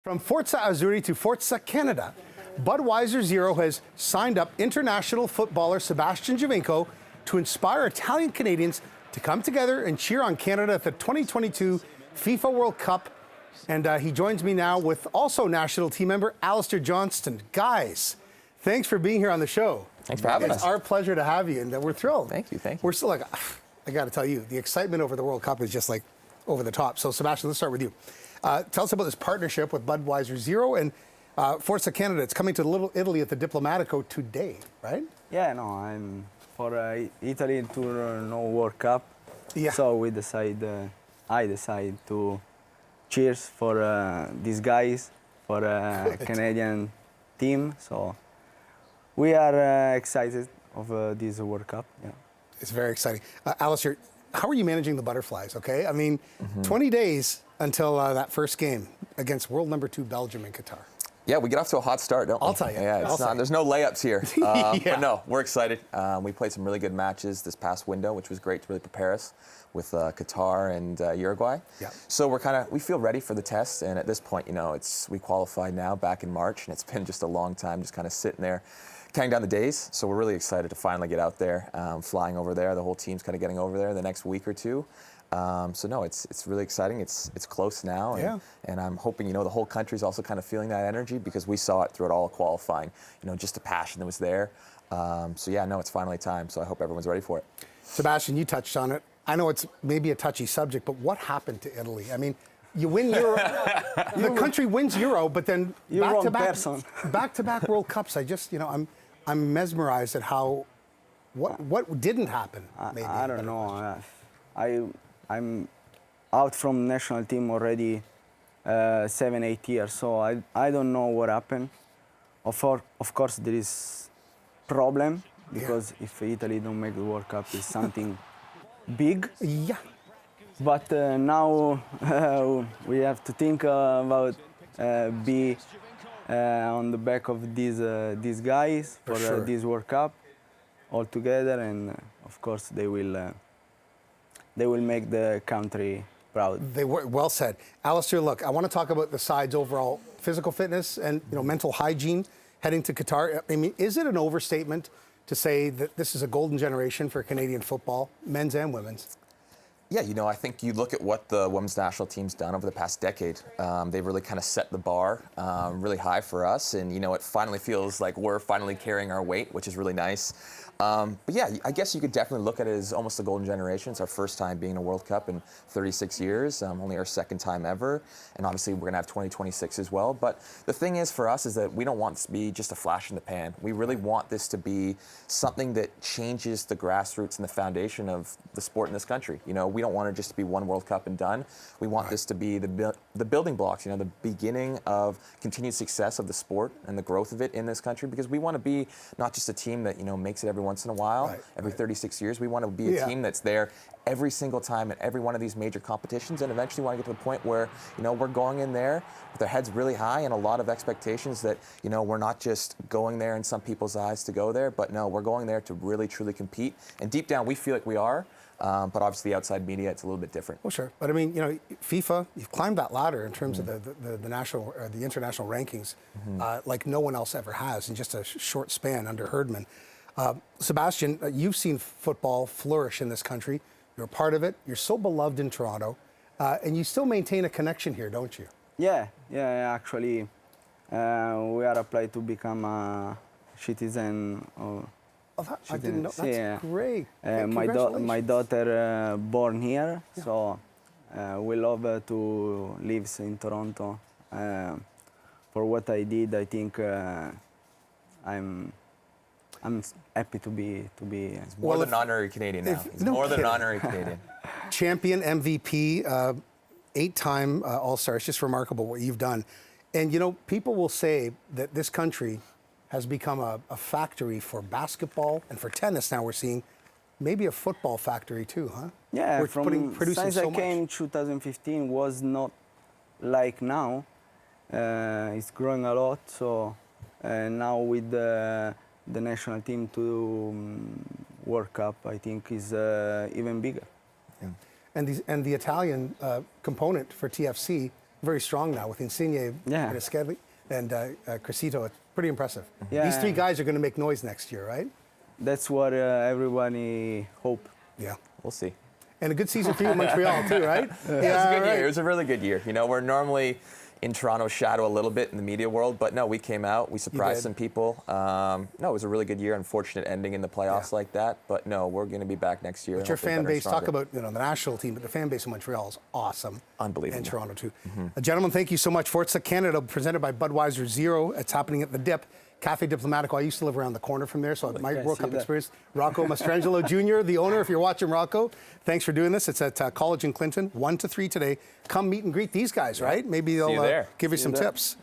From Forza Azzurri to Forza Canada, BudweiserZero has signed up international footballer Sebastian Giovinco to inspire Italian Canadians to come together and cheer on Canada at the 2022 FIFA World Cup. And he joins me now with also national team member Alistair Johnston. Guys, thanks for being here on the show. Thanks for having us. It's our pleasure to have you, and we're thrilled. Thank you. We're still like, I got to tell you, the excitement over the World Cup is just like over the top. So Sebastian, let's start with you. Tell us about this partnership with BudweiserZero and Forza Canada. It's coming to Little Italy at the Diplomatico today, right? Yeah, no, I'm for Italy to no World Cup. Yeah. So I decide to cheers for these guys, for a Canadian team. So we are excited of this World Cup. Yeah. It's very exciting. Alistair, how are you managing the butterflies, okay? I mean, 20 days until that first game against world number 2 Belgium in Qatar. Yeah, we get off to a hot start, don't we? I'll tell you. Yeah, there's no layups here. Yeah. But no, we're excited. We played some really good matches this past window, which was great to really prepare us with Qatar and Uruguay. Yeah. So we feel ready for the test. And at this point, we qualified now back in March, and it's been just a long time just kind of sitting there, counting down the days. So we're really excited to finally get out there, flying over there. The whole team's kind of getting over there the next week or two. So no, it's really exciting. It's close now, and I'm hoping the whole country's also kind of feeling that energy because we saw it throughout all of qualifying. Just the passion that was there. So yeah, no, it's finally time. So I hope everyone's ready for it. Sebastian, you touched on it. I know it's maybe a touchy subject, but what happened to Italy? I mean, you win Euro, the country wins Euro, but then back-to-back World Cups. I just, I'm mesmerized at what didn't happen. Maybe I don't know. I'm out from national team already 7-8 years, so I don't know what happened. Of course, there is problem because if Italy don't make the World Cup, it's something big. Yeah. But now we have to think about be on the back of these guys for this World Cup all together, and of course they will make the country proud. They were well said. Alistair, look, I want to talk about the side's overall physical fitness and mental hygiene heading to Qatar. I mean, is it an overstatement to say that this is a golden generation for Canadian football, men's and women's? Yeah, I think you look at what the women's national team's done over the past decade. They've really kind of set the bar really high for us, and it finally feels like we're finally carrying our weight, which is really nice. But yeah, I guess you could definitely look at it as almost a golden generation. It's our first time being in a World Cup in 36 years, only our second time ever, and obviously we're going to have 2026 as well. But the thing is for us is that we don't want this to be just a flash in the pan. We really want this to be something that changes the grassroots and the foundation of the sport in this country. We don't want it just to be one World Cup and done. We want this to be the building blocks, the beginning of continued success of the sport and the growth of it in this country, because we want to be not just a team that, makes it every once in a while, every 36 years. We want to be a team that's there every single time at every one of these major competitions, and eventually want to get to the point where, we're going in there with our heads really high and a lot of expectations that, we're not just going there in some people's eyes to go there, but no, we're going there to really, truly compete. And deep down, we feel like we are. But obviously, outside media, it's a little bit different. Well, sure. But I mean, FIFA, you've climbed that ladder in terms of the national or the international rankings like no one else ever has in just a short span under Herdman. Sebastian, you've seen football flourish in this country. You're a part of it. You're so beloved in Toronto. And you still maintain a connection here, don't you? Yeah. Actually, we are applied to become a citizen of... I didn't know. That's great. My daughter born here, so we love to live in Toronto. For what I did, I think I'm happy to be. It's more than an honorary Canadian now. He's more than an honorary Canadian. Champion, MVP, 8-time All-Star. It's just remarkable what you've done. And people will say that this country has become a factory for basketball and for tennis. Now we're seeing maybe a football factory too, huh? Yeah, producing since so I came in 2015 was not like now. It's growing a lot. So now with the national team to World Cup, I think is even bigger. Yeah. And the Italian component for TFC very strong now with Insigne Yeah. and Escalvi and Crescito. It's pretty impressive. Yeah. These three guys are going to make noise next year, right? That's what everybody hope. Yeah. We'll see. And a good season for you in Montreal too, right? Yeah, it was a good year. It was a really good year. You know, we're normally in Toronto's shadow a little bit in the media world, but no, we came out, we surprised some people. No, it was a really good year. Unfortunate ending in the playoffs like that, but no, we're going to be back next year. But your fan base, talk about the national team, but the fan base in Montreal is awesome. Unbelievable. And Toronto too. Gentlemen, thank you so much. Forza Canada, presented by BudweiserZero. It's happening at the Dip. Cafe Diplomatico. I used to live around the corner from there, so my World Cup experience. Rocco Mastrangelo Jr., the owner, if you're watching, Rocco, thanks for doing this. It's at College in Clinton, 1 to 3 today. Come meet and greet these guys, right? Maybe they'll give you some tips.